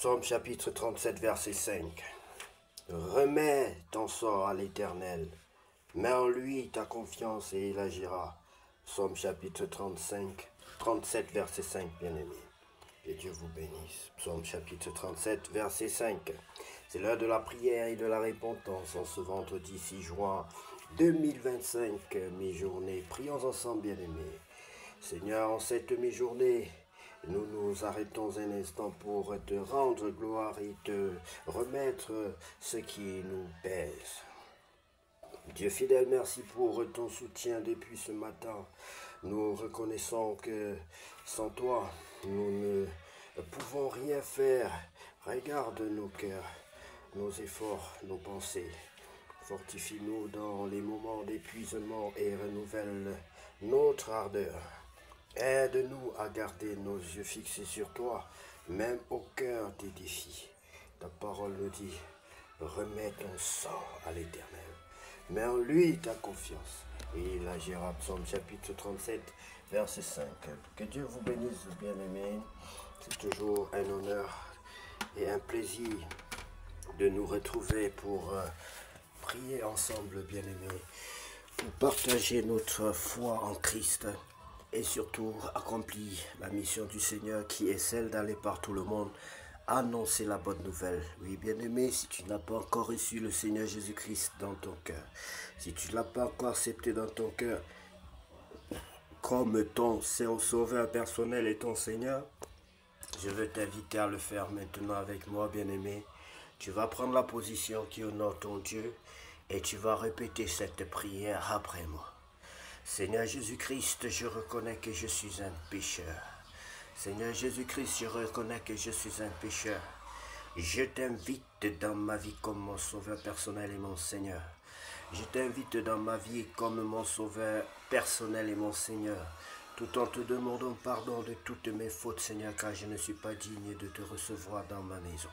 Psaume chapitre 37, verset 5. Remets ton sort à l'Éternel. Mets en lui ta confiance et il agira. Psaume chapitre 37, verset 5, bien-aimé. Que Dieu vous bénisse. Psaume chapitre 37, verset 5. C'est l'heure de la prière et de la repentance en ce vendredi 6 juin 2025, mi-journée. Prions ensemble, bien-aimés. Seigneur, en cette mi-journée, nous nous arrêtons un instant pour te rendre gloire et te remettre ce qui nous pèse. Dieu fidèle, merci pour ton soutien depuis ce matin. Nous reconnaissons que sans toi, nous ne pouvons rien faire. Regarde nos cœurs, nos efforts, nos pensées. Fortifie-nous dans les moments d'épuisement et renouvelle notre ardeur. Aide-nous à garder nos yeux fixés sur toi, même au cœur des défis. Ta parole nous dit, remets ton sang à l'Éternel. Mets en lui ta confiance. Et il agira. Psaume chapitre 37, verset 5. Que Dieu vous bénisse, bien-aimés. C'est toujours un honneur et un plaisir de nous retrouver pour prier ensemble, bien-aimés, pour partager notre foi en Christ et surtout accomplir la mission du Seigneur qui est celle d'aller par tout le monde annoncer la bonne nouvelle. Oui, bien-aimé, si tu n'as pas encore reçu le Seigneur Jésus-Christ dans ton cœur, si tu ne l'as pas encore accepté dans ton cœur comme ton sauveur personnel et ton Seigneur, je veux t'inviter à le faire maintenant avec moi, bien-aimé. Tu vas prendre la position qui honore ton Dieu et tu vas répéter cette prière après moi. Seigneur Jésus-Christ, je reconnais que je suis un pécheur. Seigneur Jésus-Christ, je reconnais que je suis un pécheur. Je t'invite dans ma vie comme mon sauveur personnel et mon Seigneur. Je t'invite dans ma vie comme mon sauveur personnel et mon Seigneur, tout en te demandant pardon de toutes mes fautes, Seigneur, car je ne suis pas digne de te recevoir dans ma maison.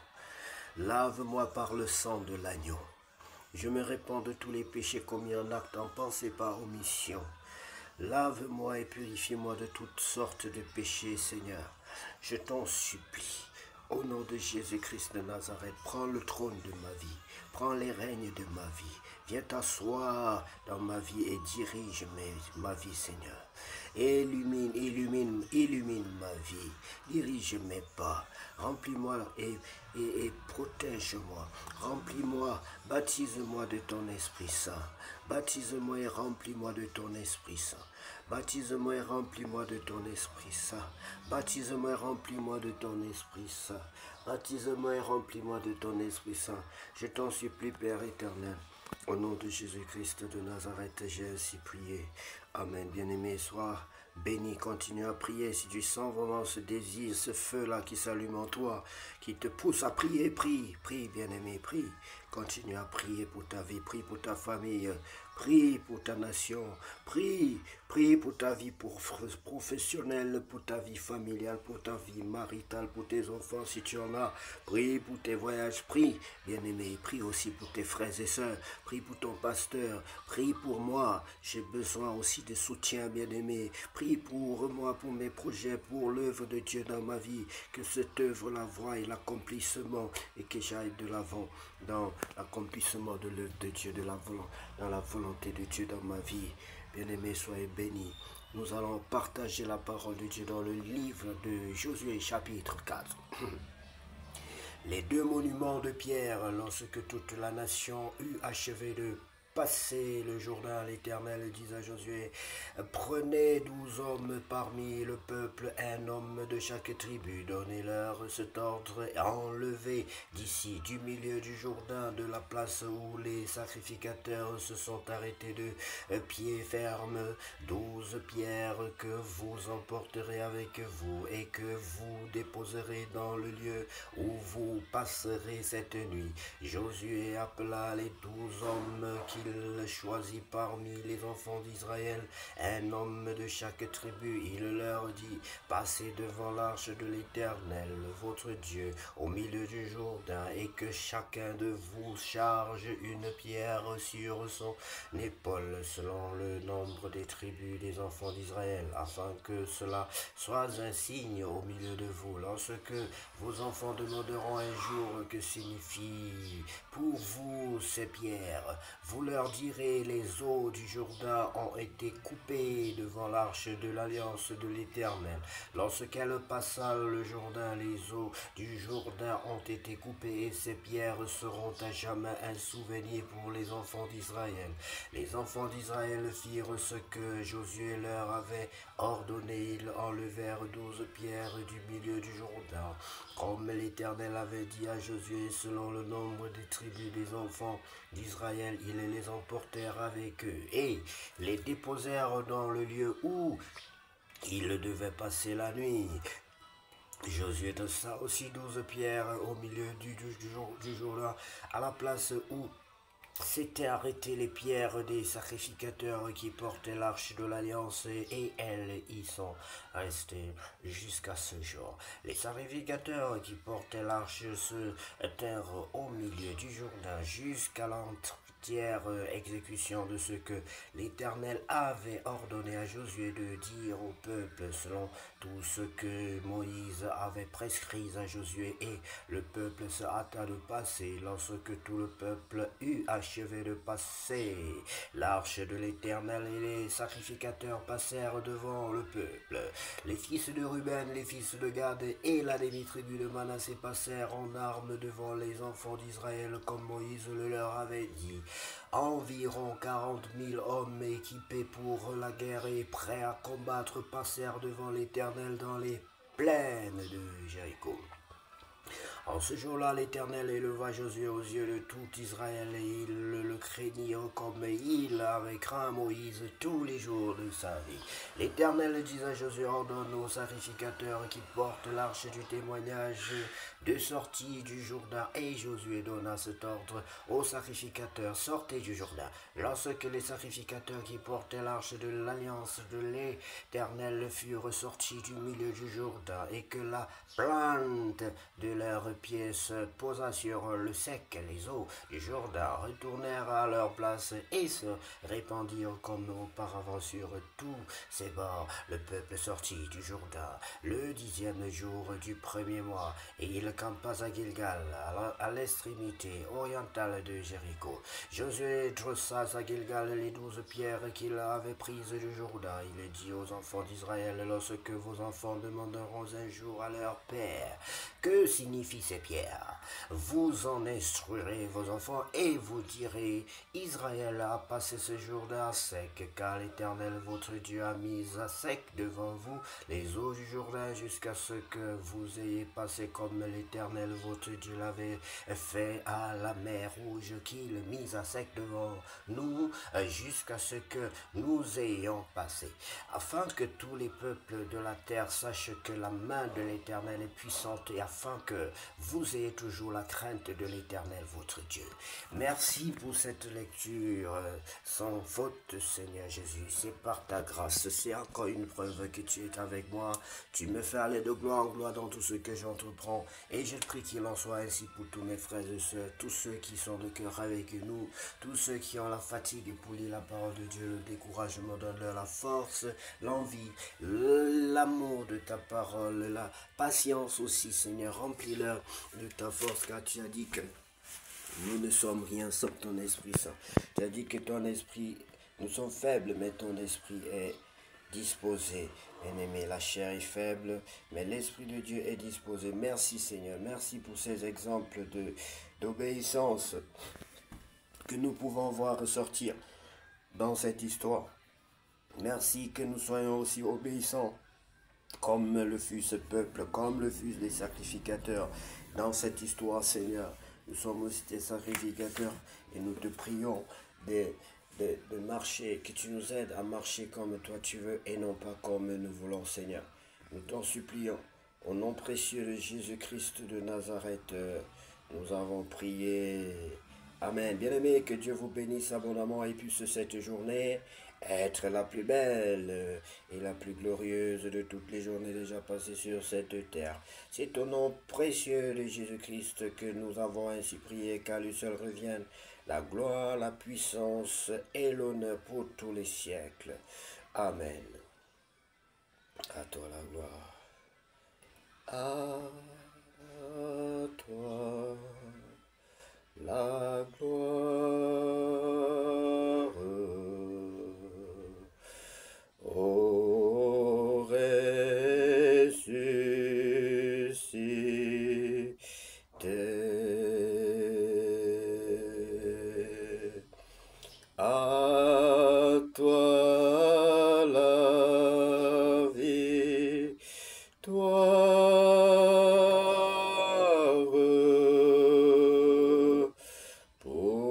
Lave-moi par le sang de l'agneau. Je me répands de tous les péchés commis en acte, en pensée, par omission. Lave-moi et purifie-moi de toutes sortes de péchés, Seigneur. Je t'en supplie. Au nom de Jésus-Christ de Nazareth, prends le trône de ma vie. Prends les règnes de ma vie. Viens t'asseoir dans ma vie et dirige ma vie, Seigneur. Illumine ma vie. Dirige mes pas. Remplis-moi et protège-moi. Remplis-moi, baptise-moi de ton Esprit Saint. Baptise-moi et remplis-moi de ton Esprit Saint. Baptise-moi et remplis-moi de ton Esprit Saint. Baptise-moi et remplis-moi de ton Esprit Saint. Baptise-moi et remplis-moi de ton Esprit Saint. Je t'en supplie, Père éternel. Au nom de Jésus-Christ de Nazareth, j'ai ainsi prié. Amen. Bien-aimé, sois béni, continue à prier. Si tu sens vraiment ce désir, ce feu-là qui s'allume en toi, qui te pousse à prier, prie, bien-aimé, prie. Continue à prier pour ta vie, prie pour ta famille, prie pour ta nation, prie pour ta vie professionnelle, pour ta vie familiale, pour ta vie maritale, pour tes enfants si tu en as. Prie pour tes voyages, prie, bien-aimé, prie aussi pour tes frères et sœurs, prie pour ton pasteur, prie pour moi. J'ai besoin aussi de soutien, bien-aimé. Prie pour moi, pour mes projets, pour l'œuvre de Dieu dans ma vie, que cette œuvre-là voie l'accomplissement et que j'aille de l'avant dans l'accomplissement de l'œuvre de Dieu, dans la volonté de Dieu dans ma vie. Bien-aimés, soyez bénis. Nous allons partager la parole de Dieu dans le livre de Josué chapitre 4. Les deux monuments de pierre, lorsque toute la nation eut achevé de passer le Jourdain, l'Éternel dit à Josué, prenez 12 hommes parmi le peuple, un homme de chaque tribu, donnez-leur cet ordre, enlevez d'ici, du milieu du Jourdain, de la place où les sacrificateurs se sont arrêtés de pied ferme, 12 pierres que vous emporterez avec vous et que vous déposerez dans le lieu où vous passerez cette nuit. Josué appela les 12 hommes qu'il il choisit parmi les enfants d'Israël un homme de chaque tribu. Il leur dit, passez devant l'arche de l'Éternel, votre Dieu, au milieu du Jourdain, et que chacun de vous charge une pierre sur son épaule, selon le nombre des tribus des enfants d'Israël, afin que cela soit un signe au milieu de vous. Lorsque vos enfants demanderont un jour que signifie pour vous ces pierres, vous leur direz, les eaux du Jourdain ont été coupées devant l'arche de l'alliance de l'Éternel. Lorsqu'elle passa le Jourdain, les eaux du Jourdain ont été coupées, et ces pierres seront à jamais un souvenir pour les enfants d'Israël. Les enfants d'Israël firent ce que Josué leur avait ordonné. Ils enlevèrent 12 pierres du milieu du Jourdain, comme l'Éternel avait dit à Josué, selon le nombre des tribus des enfants d'Israël. Ils les emportèrent avec eux et les déposèrent dans le lieu où ils devaient passer la nuit. Josué dressa aussi 12 pierres au milieu du Jourdain, à la place où s'étaient arrêtées les pierres des sacrificateurs qui portaient l'arche de l'Alliance, et elles y sont restées jusqu'à ce jour. Les sacrificateurs qui portaient l'arche se tinrent au milieu du Jourdain jusqu'à l'entière exécution de ce que l'Éternel avait ordonné à Josué de dire au peuple, selon tout ce que Moïse avait prescrit à Josué. Et le peuple se hâta de passer. Lorsque tout le peuple eut achevé de passer l'arche de l'Éternel, et les sacrificateurs passèrent devant le peuple, les fils de Ruben, les fils de Gad et la demi-tribu de Manassé passèrent en armes devant les enfants d'Israël, comme Moïse le leur avait dit. Environ 40 000 hommes équipés pour la guerre et prêts à combattre passèrent devant l'Éternel dans les plaines de Jéricho. En ce jour-là, l'Éternel éleva Josué aux yeux de tout Israël, et ils le craignirent comme il avait craint Moïse tous les jours de sa vie. L'Éternel dit à Josué, ordonne aux sacrificateurs qui portent l'arche du témoignage de sortie du Jourdain. Et Josué donna cet ordre aux sacrificateurs, sortez du Jourdain. Lorsque les sacrificateurs qui portaient l'arche de l'alliance de l'Éternel furent sortis du milieu du Jourdain, et que la plante de leurs pieds se posa sur le sec, les eaux du Jourdain retournèrent à leur place et se répandirent comme auparavant sur tous ses bords. Le peuple sortit du Jourdain le 10e jour du premier mois, et il campa à Gilgal, à l'extrémité orientale de Jéricho. Josué dressa à Gilgal les 12 pierres qu'il avait prises du Jourdain. Il dit aux enfants d'Israël, lorsque vos enfants demanderont un jour à leur père, que signifient ces pierres? Vous en instruirez vos enfants et vous direz, Israël a passé ce Jourdain à sec, car l'Éternel votre Dieu a mis à sec devant vous les eaux du Jourdain jusqu'à ce que vous ayez passé, comme l'Éternel votre Dieu l'avait fait à la mer Rouge, qu'il mit à sec devant nous jusqu'à ce que nous ayons passé, afin que tous les peuples de la terre sachent que la main de l'Éternel est puissante, et afin que vous ayez toujours la crainte de l'Éternel votre Dieu. Merci pour cette lecture sans faute, Seigneur Jésus. C'est par ta grâce, c'est encore une preuve que tu es avec moi. Tu me fais aller de gloire en gloire dans tout ce que j'entreprends, et je prie qu'il en soit ainsi pour tous mes frères et sœurs, tous ceux qui sont de cœur avec nous, tous ceux qui ont la fatigue pour lire la parole de Dieu, le découragement, donne-leur la force, l'envie, l'amour de ta parole, la patience aussi, Seigneur. Remplis-leur de ta force, car tu as dit que nous ne sommes rien sans ton Esprit Saint. Tu as dit que ton esprit, nous sommes faibles, mais ton esprit est disposé. Bien-aimé, la chair est faible, mais l'Esprit de Dieu est disposé. Merci Seigneur, merci pour ces exemples d'obéissance que nous pouvons voir ressortir dans cette histoire. Merci que nous soyons aussi obéissants comme le fut ce peuple, comme le fut les sacrificateurs dans cette histoire, Seigneur. Nous sommes aussi des sacrificateurs et nous te prions de marcher, que tu nous aides à marcher comme toi tu veux et non pas comme nous voulons, Seigneur. Nous t'en supplions. Au nom précieux de Jésus-Christ de Nazareth, nous avons prié. Amen. Bien-aimés, que Dieu vous bénisse abondamment et puisse cette journée être la plus belle et la plus glorieuse de toutes les journées déjà passées sur cette terre. C'est au nom précieux de Jésus-Christ que nous avons ainsi prié, qu'à lui seul revienne la gloire, la puissance et l'honneur pour tous les siècles. Amen. À toi la gloire. À toi la gloire, ô ressuscité. À toi la victoire pour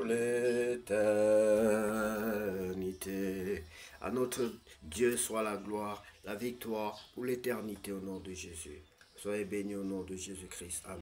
l'éternité. À notre Dieu soit la gloire, la victoire pour l'éternité au nom de Jésus. Soyez bénis au nom de Jésus-Christ. Amen.